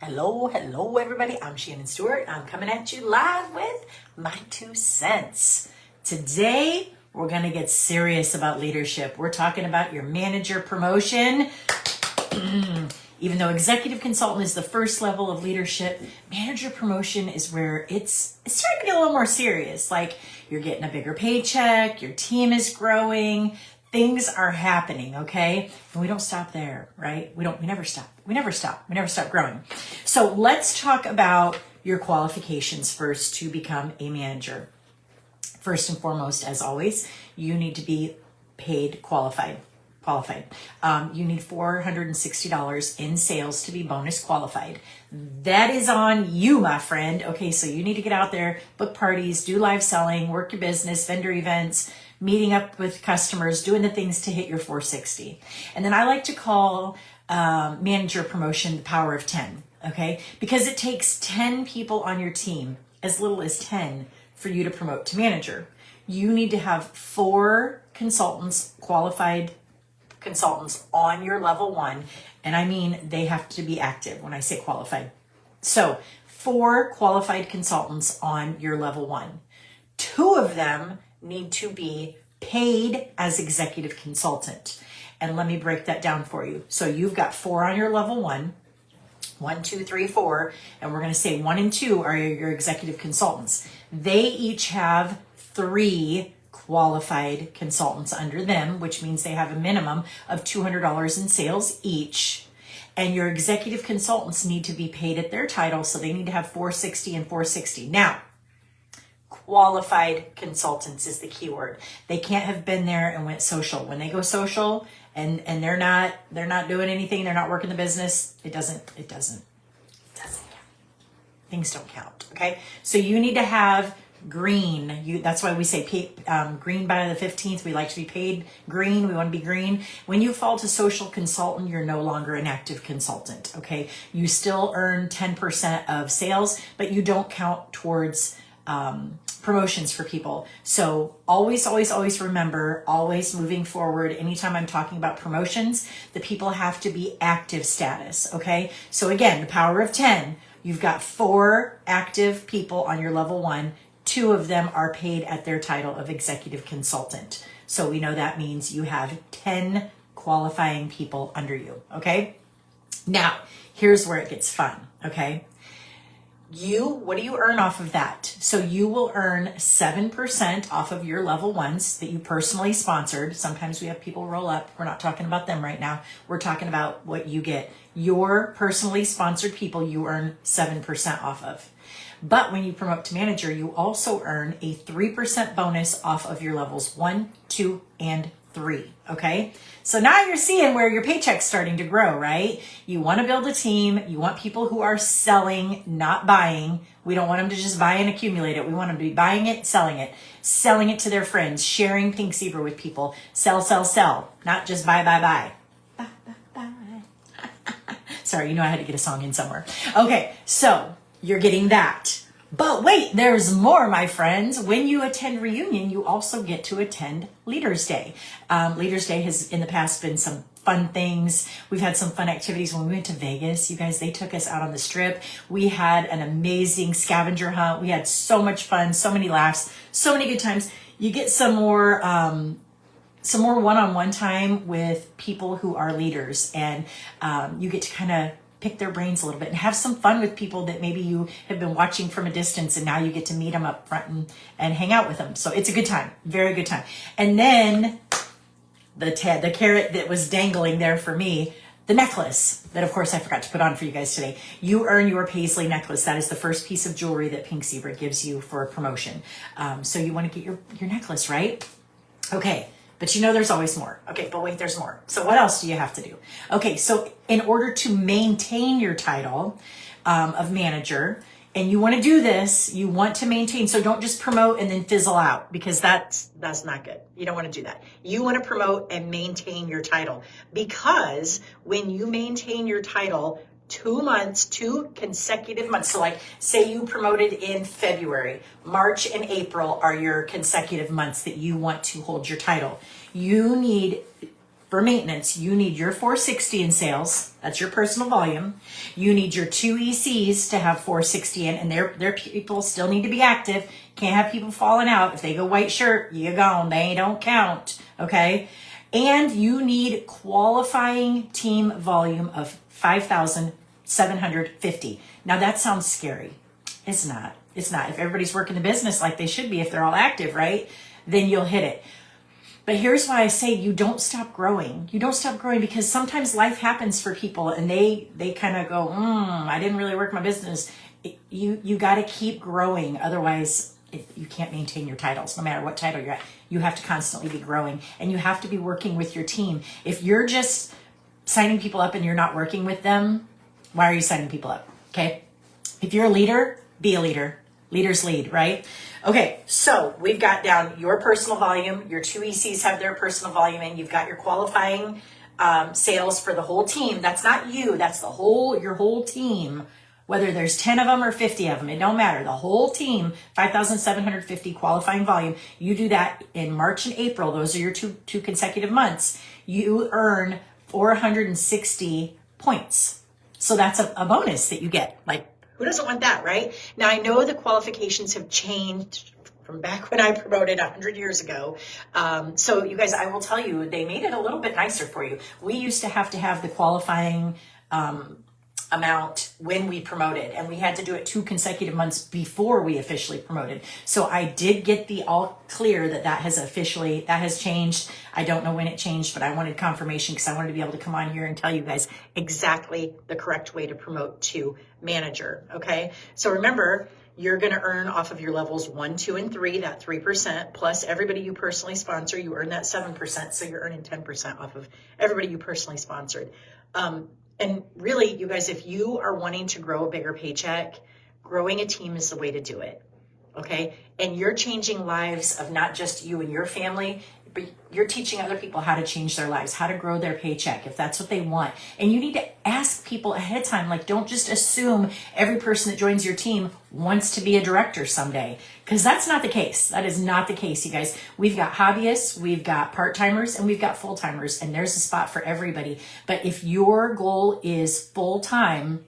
Hello, everybody. I'm Shannon Stewart. I'm coming at you live with my 2 cents. Today, we're going to get serious about leadership. We're talking about your manager promotion. Even though executive consultant is the first level of leadership, manager promotion is where it's starting to get a little more serious. Like you're getting a bigger paycheck, your team is growing, things are happening, okay? And we don't stop there, right? We never stop. We never stop growing. So let's talk about your qualifications first to become a manager. First and foremost, as always, you need to be paid qualified. You need $460 in sales to be bonus qualified. That is on you, my friend. Okay, so you need to get out there, book parties, do live selling, work your business, vendor events, meeting up with customers, doing the things to hit your 460. And then I like to call manager promotion the power of 10, okay? Because it takes 10 people on your team, as little as 10, for you to promote to manager. You need to have 4 qualified consultants on your level 1, and I mean they have to be active when I say qualified. So 4 qualified consultants on your level 1. 2 of them need to be paid as executive consultant. And let me break that down for you. So you've got 4 on your level 1, 1, 2, 3, 4, and we're going to say 1 and 2 are your executive consultants. They each have 3 qualified consultants under them, which means they have a minimum of $200 in sales each. And your executive consultants need to be paid at their title, so they need to have 460 and 460. Now, qualified consultants is the key word. They can't have been there and went social. When they go social and they're not doing anything, they're not working the business, it doesn't count. Things don't count, okay? So you need to have green. That's why we say green by the 15th. We like to be paid green. We want to be green. When you fall to social consultant, you're no longer an active consultant, okay? You still earn 10% of sales, but you don't count towards promotions for people. So always remember, always moving forward, anytime I'm talking about promotions, the people have to be active status, okay? So again, the power of 10, you've got 4 active people on your level 1, 2 of them are paid at their title of executive consultant. So we know that means you have 10 qualifying people under you, okay? Now, here's where it gets fun, okay? What do you earn off of that? So you will earn 7% off of your level 1s that you personally sponsored. Sometimes we have people roll up. We're not talking about them right now. We're talking about what you get. Your personally sponsored people, you earn 7% off of. But when you promote to manager, you also earn a 3% bonus off of your levels 1, 2, and 3, okay? So now you're seeing where your paycheck's starting to grow, right? You want to build a team. You want people who are selling, not buying. We don't want them to just buy and accumulate it. We want them to be buying it, selling it to their friends, sharing Pink Zebra with people. Sell, not just buy. Buy. Sorry, I had to get a song in somewhere. Okay, so you're getting that. But wait, there's more, my friends. When you attend Reunion, you also get to attend Leaders Day. Leaders Day has in the past been some fun things. We've had some fun activities. When we went to Vegas, you guys, they took us out on the strip. We had an amazing scavenger hunt. We had so much fun, so many laughs, so many good times. You get some more one-on-one time with people who are leaders, and you get to kind of pick their brains a little bit and have some fun with people that maybe you have been watching from a distance, and now you get to meet them up front and hang out with them. So it's a good time, very good time. And then the carrot that was dangling there for me, the necklace that of course I forgot to put on for you guys today. You earn your Paisley necklace. That is the first piece of jewelry that Pink Zebra gives you for a promotion. So you want to get your necklace, right? Okay. But there's always more. Okay, but wait, there's more. So what else do you have to do? Okay, so in order to maintain your title of manager, and you want to do this, you want to maintain, so don't just promote and then fizzle out, because that's not good. You don't want to do that. You want to promote and maintain your title, because when you maintain your title, 2 consecutive months. So like say you promoted in February, March and April are your consecutive months that you want to hold your title. You need for maintenance, you need your 460 in sales. That's your personal volume. You need your 2 ECs to have 460 in, and their people still need to be active. Can't have people falling out. If they go white shirt, you're gone. They don't count. Okay. And you need qualifying team volume of 5,750. Now that sounds scary. It's not. It's not. If everybody's working the business like they should be, if they're all active, right, then you'll hit it. But here's why I say you don't stop growing. You don't stop growing because sometimes life happens for people and they kind of go, I didn't really work my business. You got to keep growing. Otherwise, you can't maintain your titles, no matter what title you're at. You have to constantly be growing and you have to be working with your team. If you're just signing people up and you're not working with them, why are you signing people up? Okay. If you're a leader, be a leader. Leaders lead, right? Okay, so we've got down your personal volume. Your 2 ECs have their personal volume, and you've got your qualifying sales for the whole team. That's not you. That's your whole team. Whether there's 10 of them or 50 of them, it don't matter. The whole team, 5,750 qualifying volume. You do that in March and April. Those are your two consecutive months. You earn 460 points. So that's a bonus that you get. Like, who doesn't want that, right? Now, I know the qualifications have changed from back when I promoted 100 years ago. So you guys, I will tell you, they made it a little bit nicer for you. We used to have the qualifying amount when we promoted, and we had to do it 2 consecutive months before we officially promoted. So I did get the all clear that has changed. I don't know when it changed, but I wanted confirmation because I wanted to be able to come on here and tell you guys exactly the correct way to promote to manager. Okay. So remember, you're going to earn off of your levels 1, 2, and 3, that 3%, plus everybody you personally sponsor, you earn that 7%. So you're earning 10% off of everybody you personally sponsored. And really, you guys, if you are wanting to grow a bigger paycheck, growing a team is the way to do it. Okay. And you're changing lives of not just you and your family, but you're teaching other people how to change their lives, how to grow their paycheck, if that's what they want. And you need to ask people ahead of time. Like, don't just assume every person that joins your team wants to be a director someday, because that's not the case. That is not the case, you guys. We've got hobbyists, we've got part-timers, and we've got full-timers, and there's a spot for everybody. But if your goal is full-time,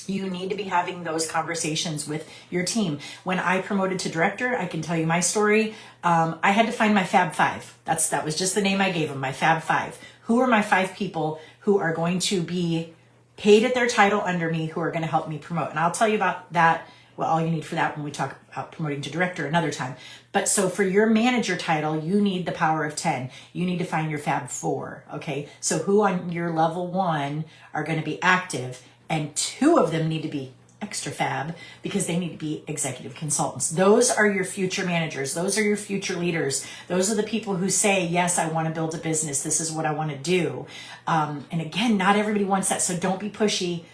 you need to be having those conversations with your team. When I promoted to director, I can tell you my story. I had to find my Fab Five. That was just the name I gave them, my Fab Five. Who are my 5 people who are going to be paid at their title under me, who are going to help me promote? And I'll tell you about that, well, all you need for that when we talk about promoting to director another time. But so for your manager title, you need the power of 10. You need to find your Fab 4, okay? So who on your level 1 are going to be active, and 2 of them need to be extra fab because they need to be executive consultants. Those are your future managers. Those are your future leaders. Those are the people who say, yes, I want to build a business. This is what I want to do. And again, not everybody wants that. So don't be pushy,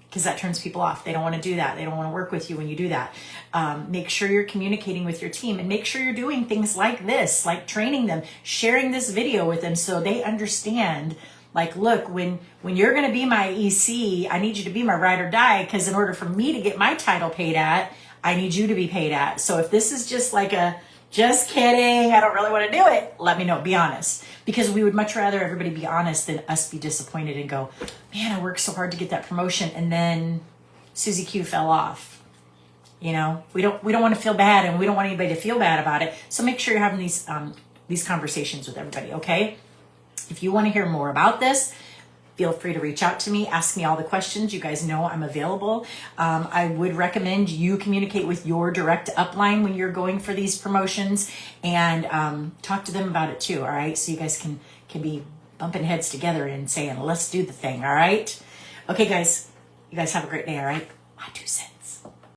because that turns people off. They don't want to do that. They don't want to work with you when you do that. Make sure you're communicating with your team, and make sure you're doing things like this, like training them, sharing this video with them so they understand. Like, look, when you're going to be my EC, I need you to be my ride or die, because in order for me to get my title paid at, I need you to be paid at. So if this is just like just kidding, I don't really want to do it, let me know. Be honest, because we would much rather everybody be honest than us be disappointed and go, man, I worked so hard to get that promotion, and then Susie Q fell off. You know, we don't want to feel bad, and we don't want anybody to feel bad about it. So make sure you're having these conversations with everybody, okay? If you want to hear more about this, feel free to reach out to me. Ask me all the questions. You guys know I'm available. I would recommend you communicate with your direct upline when you're going for these promotions, and talk to them about it too, all right? So you guys can be bumping heads together and saying, let's do the thing, all right? Okay, guys. You guys have a great day, all right? My 2 cents.